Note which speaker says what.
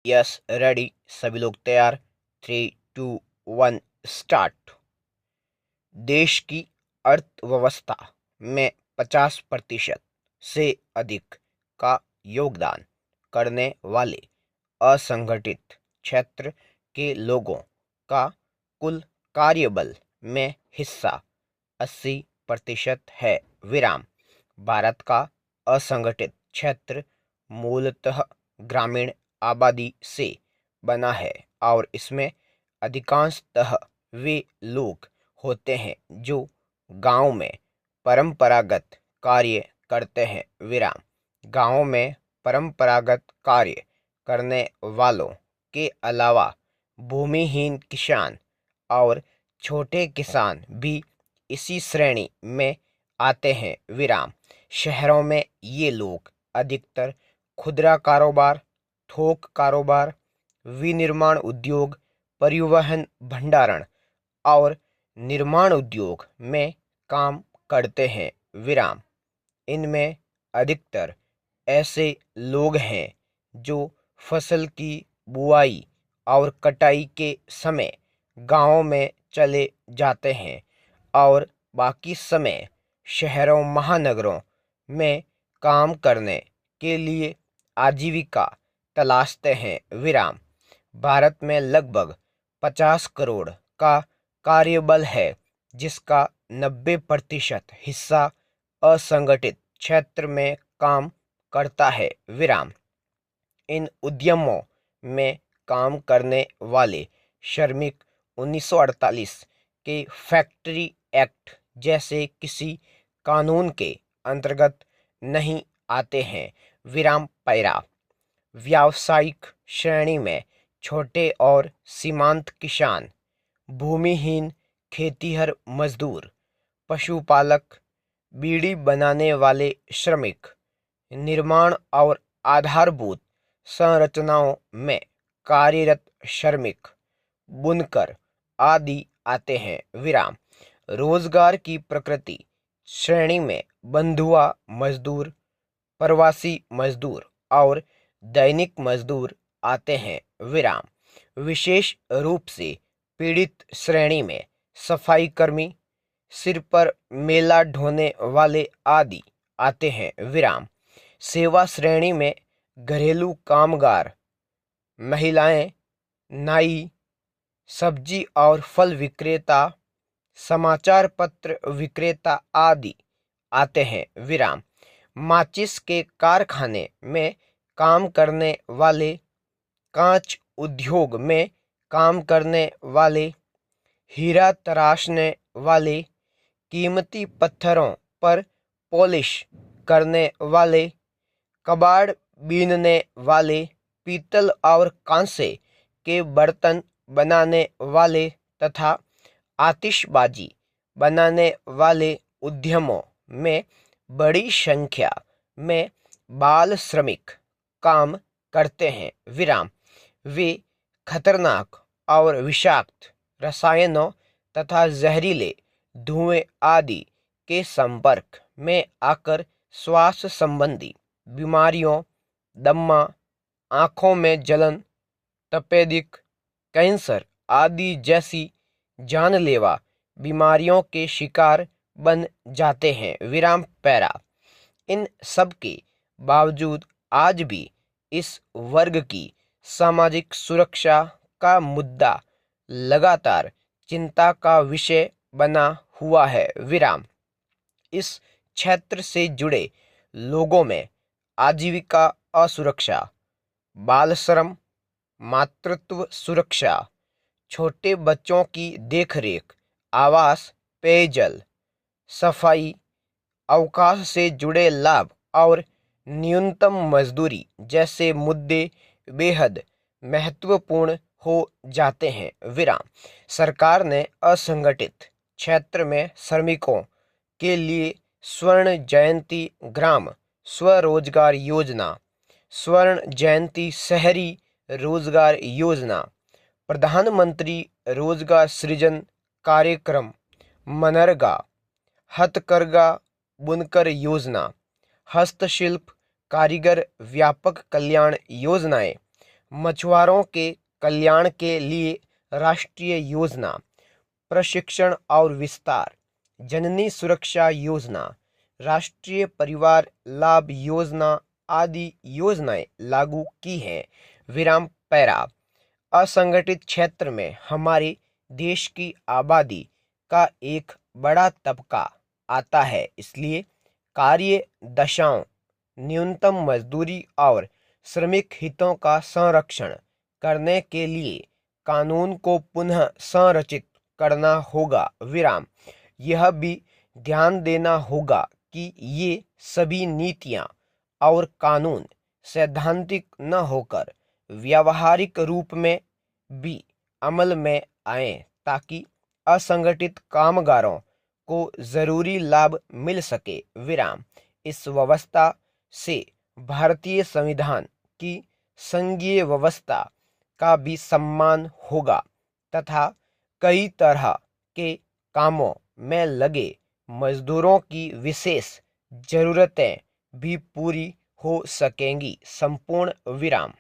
Speaker 1: Yes ready, सभी लोग तैयार। 3, 2, 1 स्टार्ट। देश की अर्थव्यवस्था में 50% से अधिक का योगदान करने वाले असंगठित क्षेत्र के लोगों का कुल कार्यबल में हिस्सा 80% है। विराम। भारत का असंगठित क्षेत्र मूलतः ग्रामीण आबादी से बना है और इसमें अधिकांशतः वे लोग होते हैं जो गांव में परंपरागत कार्य करते हैं। विराम। गांव में परंपरागत कार्य करने वालों के अलावा भूमिहीन किसान और छोटे किसान भी इसी श्रेणी में आते हैं। विराम। शहरों में ये लोग अधिकतर खुदरा कारोबार, थोक कारोबार, विनिर्माण उद्योग, परिवहन, भंडारण और निर्माण उद्योग में काम करते हैं। विराम। इनमें अधिकतर ऐसे लोग हैं जो फसल की बुआई और कटाई के समय गांवों में चले जाते हैं और बाकी समय शहरों महानगरों में काम करने के लिए आजीविका तलाशते हैं। विराम। भारत में लगभग 50 करोड़ का कार्यबल है जिसका 90% हिस्सा असंगठित क्षेत्र में काम करता है। विराम। इन उद्यमों में काम करने वाले श्रमिक 1948 के फैक्ट्री एक्ट जैसे किसी कानून के अंतर्गत नहीं आते हैं। विराम। पैरा। व्यावसायिक श्रेणी में छोटे और सीमांत किसान, भूमिहीन खेतीहर मजदूर, पशुपालक, बीड़ी बनाने वाले श्रमिक, निर्माण और आधारभूत संरचनाओं में कार्यरत श्रमिक, बुनकर आदि आते हैं। विराम। रोजगार की प्रकृति श्रेणी में बंधुआ मजदूर, प्रवासी मजदूर और दैनिक मजदूर आते हैं। विराम। विशेष रूप से पीड़ित श्रेणी में सफाई कर्मी, सिर पर मेला ढोने वाले आदि आते हैं। विराम। सेवा श्रेणी में घरेलू कामगार, महिलाएं, नाई, सब्जी और फल विक्रेता, समाचार पत्र विक्रेता आदि आते हैं। विराम। माचिस के कारखाने में काम करने वाले, कांच उद्योग में काम करने वाले, हीरा तराशने वाले, कीमती पत्थरों पर पॉलिश करने वाले, कबाड़ बीनने वाले, पीतल और कांसे के बर्तन बनाने वाले तथा आतिशबाजी बनाने वाले उद्यमों में बड़ी संख्या में बाल श्रमिक काम करते हैं। विराम। वे खतरनाक और विषाक्त रसायनों तथा जहरीले धुएं आदि के संपर्क में आकर श्वास संबंधी बीमारियों, दम्मा, आँखों में जलन, तपेदिक, कैंसर आदि जैसी जानलेवा बीमारियों के शिकार बन जाते हैं। विराम। पैरा। इन सब के बावजूद आज भी इस वर्ग की सामाजिक सुरक्षा का मुद्दा लगातार चिंता का विषय बना हुआ है। विराम। इस क्षेत्र से जुड़े लोगों में आजीविका असुरक्षा, बाल श्रम, मातृत्व सुरक्षा, छोटे बच्चों की देखरेख, आवास, पेयजल, सफाई, अवकाश से जुड़े लाभ और न्यूनतम मजदूरी जैसे मुद्दे बेहद महत्वपूर्ण हो जाते हैं। विराम। सरकार ने असंगठित क्षेत्र में श्रमिकों के लिए स्वर्ण जयंती ग्राम स्वरोजगार योजना, स्वर्ण जयंती शहरी रोजगार योजना, प्रधानमंत्री रोजगार सृजन कार्यक्रम, मनरेगा, हथकरघा बुनकर योजना, हस्तशिल्प कारीगर व्यापक कल्याण योजनाएं, मछुआरों के कल्याण के लिए राष्ट्रीय योजना, प्रशिक्षण और विस्तार, जननी सुरक्षा योजना, राष्ट्रीय परिवार लाभ योजना आदि योजनाएं लागू की हैं। विराम पैरा। असंगठित क्षेत्र में हमारे देश की आबादी का एक बड़ा तबका आता है, इसलिए कार्य दशाओं, न्यूनतम मजदूरी और श्रमिक हितों का संरक्षण करने के लिए कानून को पुनः संरचित करना होगा। विराम। यह भी ध्यान देना होगा कि ये सभी नीतियां और कानून सैद्धांतिक न होकर व्यावहारिक रूप में भी अमल में आए, ताकि असंगठित कामगारों को जरूरी लाभ मिल सके। विराम। इस व्यवस्था से भारतीय संविधान की संघीय व्यवस्था का भी सम्मान होगा तथा कई तरह के कामों में लगे मजदूरों की विशेष जरूरतें भी पूरी हो सकेंगी। संपूर्ण विराम।